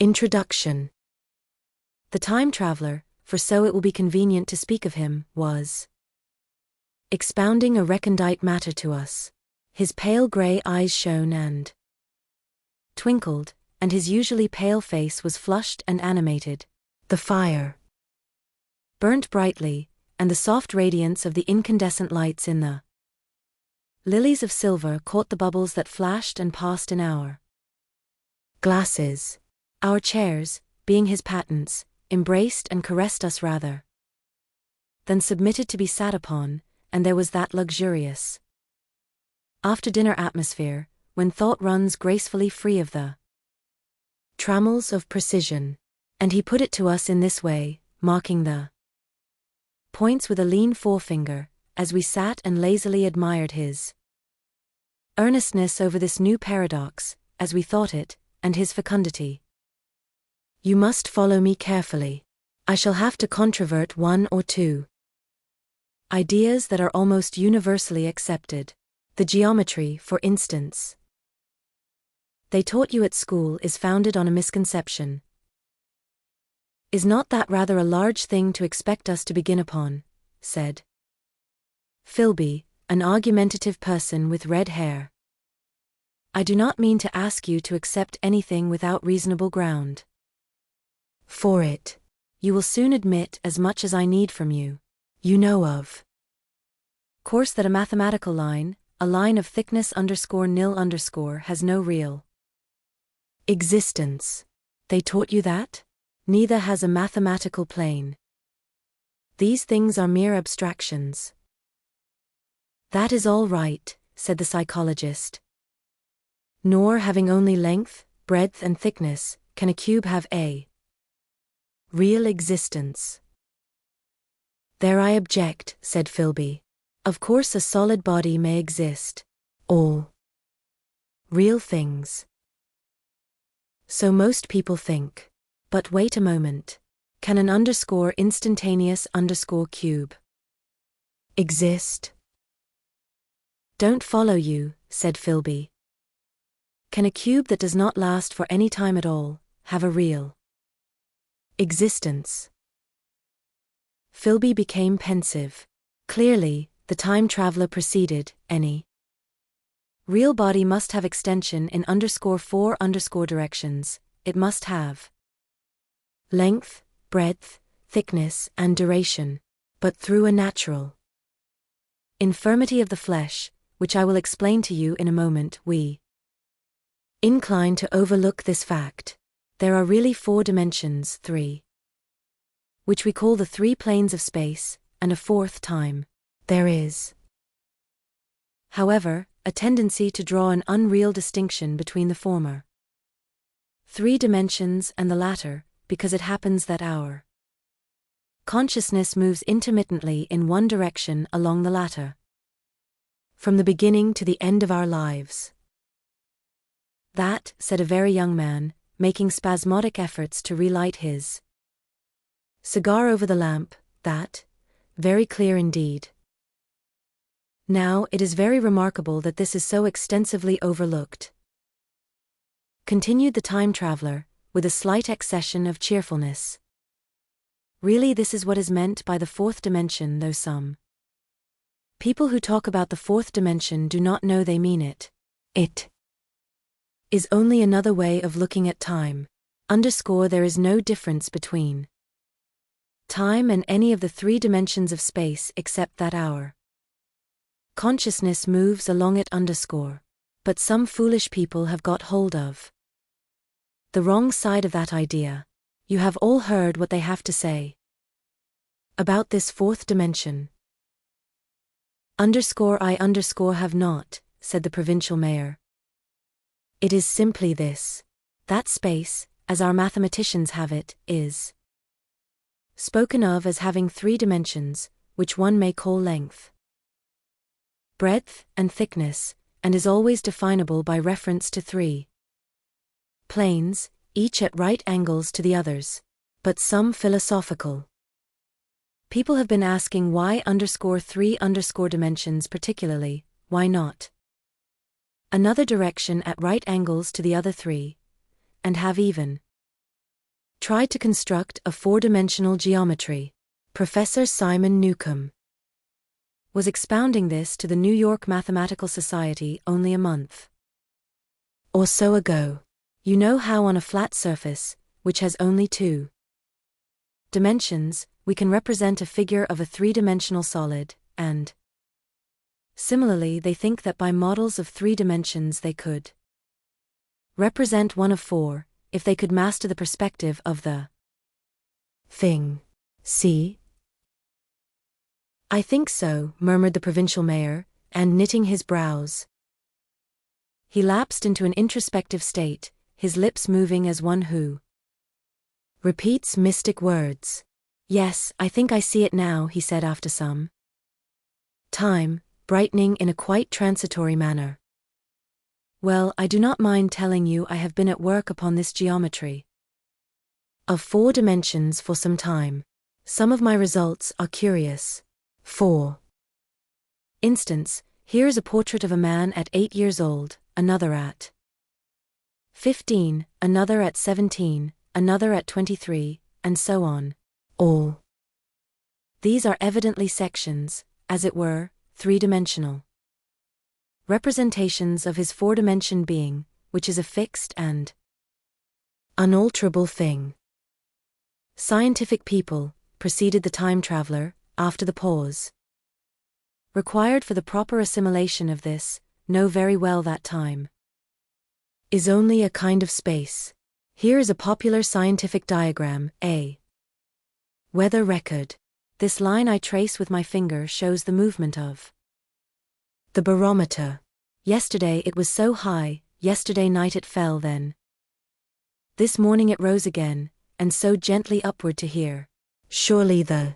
Introduction. The time traveler, for so it will be convenient to speak of him, was expounding a recondite matter to us. His pale grey eyes shone and twinkled, and his usually pale face was flushed and animated. The fire burnt brightly, and the soft radiance of the incandescent lights in the lilies of silver caught the bubbles that flashed and passed in our glasses. Our chairs, being his patents, embraced and caressed us rather than submitted to be sat upon, and there was that luxurious after-dinner atmosphere, when thought runs gracefully free of the trammels of precision. And he put it to us in this way, marking the points with a lean forefinger, as we sat and lazily admired his earnestness over this new paradox, as we thought it, and his fecundity. You must follow me carefully. I shall have to controvert one or two ideas that are almost universally accepted. The geometry, for instance, they taught you at school is founded on a misconception. Is not that rather a large thing to expect us to begin upon? Said Philby, an argumentative person with red hair. I do not mean to ask you to accept anything without reasonable ground for it. You will soon admit as much as I need from you. You know of course that a mathematical line, a line of thickness _nil_, has no real existence. They taught you that? Neither has a mathematical plane. These things are mere abstractions. That is all right, said the psychologist. Nor having only length, breadth and thickness, can a cube have a real existence. There I object, said Philby. Of course a solid body may exist. All real things. So most people think. But wait a moment. Can an instantaneous cube exist? Don't follow you, said Philby. Can a cube that does not last for any time at all have a real existence? Philby became pensive. Clearly, the time traveler proceeded, any real body must have extension in _4_ directions. It must have length, breadth, thickness, and duration, but through a natural infirmity of the flesh, which I will explain to you in a moment, we incline to overlook this fact. There are really 4 dimensions, 3, which we call the 3 planes of space, and a 4th time. There is, however, a tendency to draw an unreal distinction between the former 3 dimensions and the latter, because it happens that our consciousness moves intermittently in one direction along the latter, from the beginning to the end of our lives. That, said a very young man, making spasmodic efforts to relight his cigar over the lamp, that, very clear indeed. Now it is very remarkable that this is so extensively overlooked, continued the time traveler, with a slight accession of cheerfulness. Really this is what is meant by the 4th dimension, though some people who talk about the 4th dimension do not know they mean it. It is only another way of looking at time. There is no difference between time and any of the 3 dimensions of space except that our consciousness moves along it . But some foolish people have got hold of the wrong side of that idea. You have all heard what they have to say about this 4th dimension. I have not, said the provincial mayor. It is simply this. That space, as our mathematicians have it, is spoken of as having 3 dimensions, which one may call length, breadth, and thickness, and is always definable by reference to 3 planes, each at right angles to the others. But some philosophical people have been asking why 3 dimensions particularly, why not another direction at right angles to the other 3, and have even tried to construct a four-dimensional geometry. Professor Simon Newcomb was expounding this to the New York Mathematical Society only a month or so ago. You know how on a flat surface, which has only two dimensions, we can represent a figure of a three-dimensional solid, and similarly they think that by models of three dimensions they could represent one of four, if they could master the perspective of the thing. See? I think so, murmured the provincial mayor, and knitting his brows, he lapsed into an introspective state, his lips moving as one who repeats mystic words. Yes, I think I see it now, he said after some time, brightening in a quite transitory manner. Well, I do not mind telling you I have been at work upon this geometry of four dimensions for some time. Some of my results are curious. For instance, here is a portrait of a man at 8 years old, another at 15, another at 17, another at 23, and so on. All these are evidently sections, as it were, three-dimensional representations of his four-dimension being, which is a fixed and unalterable thing. Scientific people, proceeded the time traveler, after the pause required for the proper assimilation of this, know very well that time is only a kind of space. Here is a popular scientific diagram, a weather record. This line I trace with my finger shows the movement of the barometer. Yesterday it was so high, yesterday night it fell then. This morning it rose again, and so gently upward to here. Surely the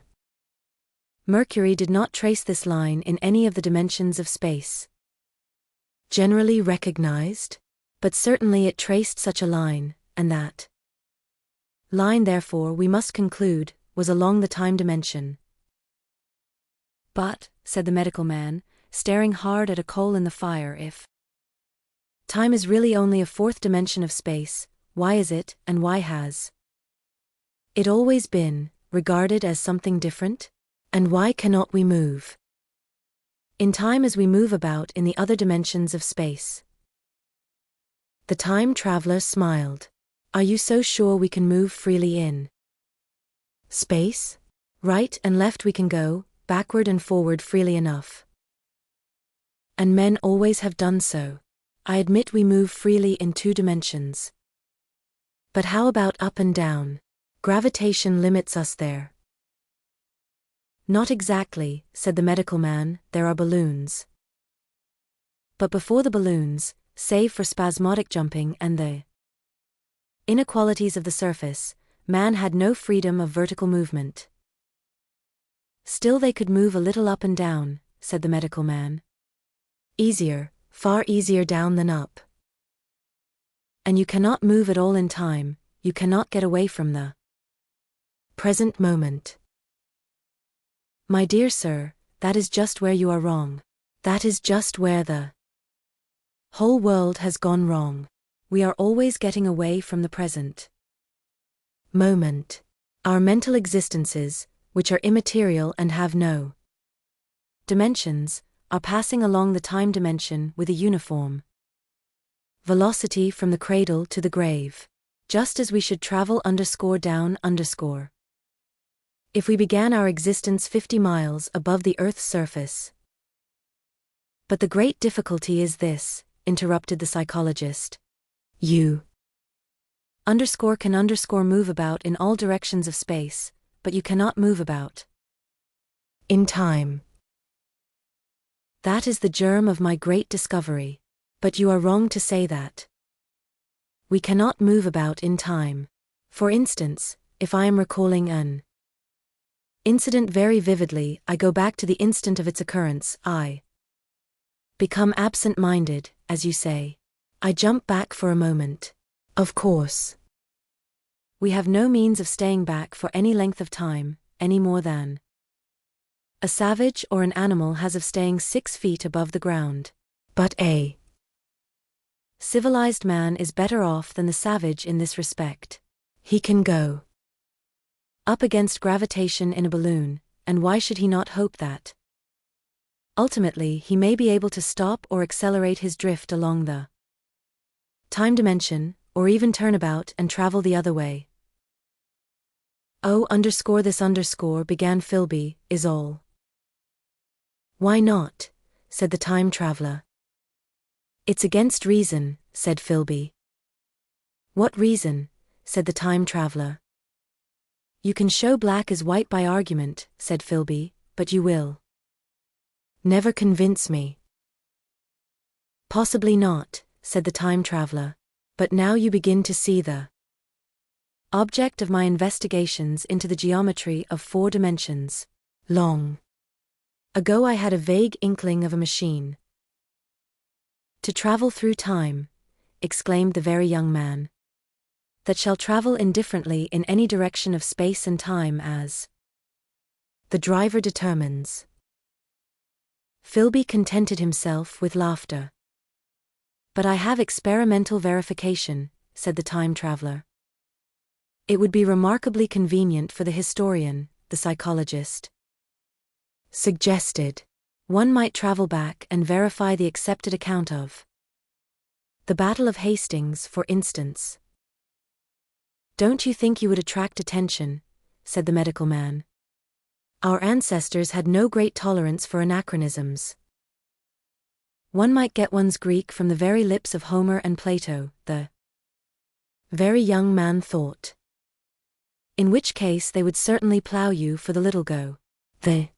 Mercury did not trace this line in any of the dimensions of space generally recognized, but certainly it traced such a line, and that line therefore we must conclude, was along the time dimension. But, said the medical man, staring hard at a coal in the fire, if time is really only a fourth dimension of space, why is it, and why has it always been, regarded as something different? And why cannot we move in time as we move about in the other dimensions of space? The time traveler smiled. Are you so sure we can move freely in space? Right and left we can go, backward and forward freely enough. And men always have done so. I admit we move freely in two dimensions. But how about up and down? Gravitation limits us there. Not exactly, said the medical man, there are balloons. But before the balloons, save for spasmodic jumping and the inequalities of the surface, man had no freedom of vertical movement. Still they could move a little up and down, said the medical man. Easier, far easier down than up. And you cannot move at all in time, you cannot get away from the present moment. My dear sir, that is just where you are wrong. That is just where the whole world has gone wrong. We are always getting away from the present moment. Our mental existences, which are immaterial and have no dimensions, are passing along the time dimension with a uniform velocity from the cradle to the grave. Just as we should travel _down _. If we began our existence 50 miles above the Earth's surface. But the great difficulty is this, interrupted the psychologist. You can move about in all directions of space, but you cannot move about in time. That is the germ of my great discovery. But you are wrong to say that. We cannot move about in time. For instance, if I am recalling an incident very vividly, I go back to the instant of its occurrence, I become absent-minded, as you say. I jump back for a moment. Of course, we have no means of staying back for any length of time, any more than a savage or an animal has of staying 6 feet above the ground. But a civilized man is better off than the savage in this respect. He can go up against gravitation in a balloon, and why should he not hope that ultimately he may be able to stop or accelerate his drift along the time dimension, or even turn about and travel the other way? Oh, began Philby, is all. Why not? Said the time traveler. It's against reason, said Philby. What reason? Said the time traveler. You can show black as white by argument, said Philby, but you will never convince me. Possibly not, said the time traveler, but now you begin to see the object of my investigations into the geometry of 4 dimensions. Long ago I had a vague inkling of a machine to travel through time, exclaimed the very young man, that shall travel indifferently in any direction of space and time as the driver determines. Philby contented himself with laughter. But I have experimental verification, said the time traveler. It would be remarkably convenient for the historian, the psychologist suggested. One might travel back and verify the accepted account of the Battle of Hastings, for instance. Don't you think you would attract attention? Said the medical man. Our ancestors had no great tolerance for anachronisms. One might get one's Greek from the very lips of Homer and Plato, the very young man thought. In which case they would certainly plow you for the little go. The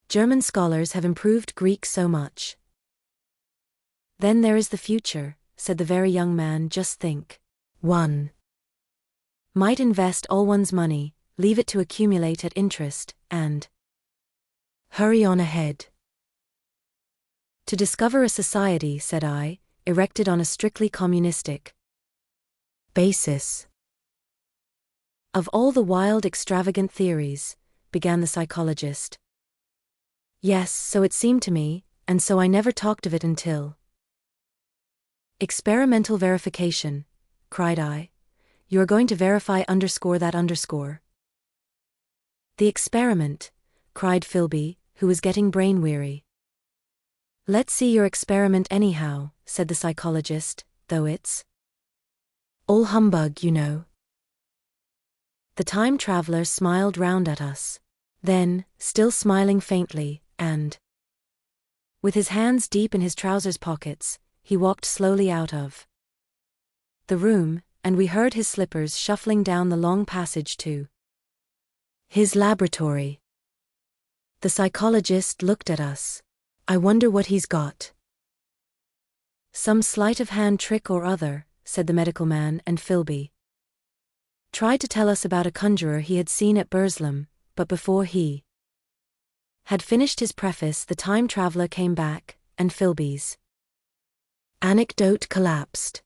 German scholars have improved Greek so much. Then there is the future, said the very young man. Just think. One might invest all one's money, leave it to accumulate at interest, and hurry on ahead. To discover a society, said I, erected on a strictly communistic basis. Of all the wild, extravagant theories, began the psychologist. Yes, so it seemed to me, and so I never talked of it until. Experimental verification, cried I. You are going to verify _that_. The experiment, cried Philby, who was getting brain-weary. Let's see your experiment anyhow, said the psychologist, though it's all humbug, you know. The time traveler smiled round at us. Then, still smiling faintly, and with his hands deep in his trousers pockets, he walked slowly out of the room, and we heard his slippers shuffling down the long passage to his laboratory. The psychologist looked at us. I wonder what he's got. Some sleight of hand trick or other, said the medical man, and Philby tried to tell us about a conjurer he had seen at Burslem, but before he had finished his preface the time traveler came back, and Philby's anecdote collapsed.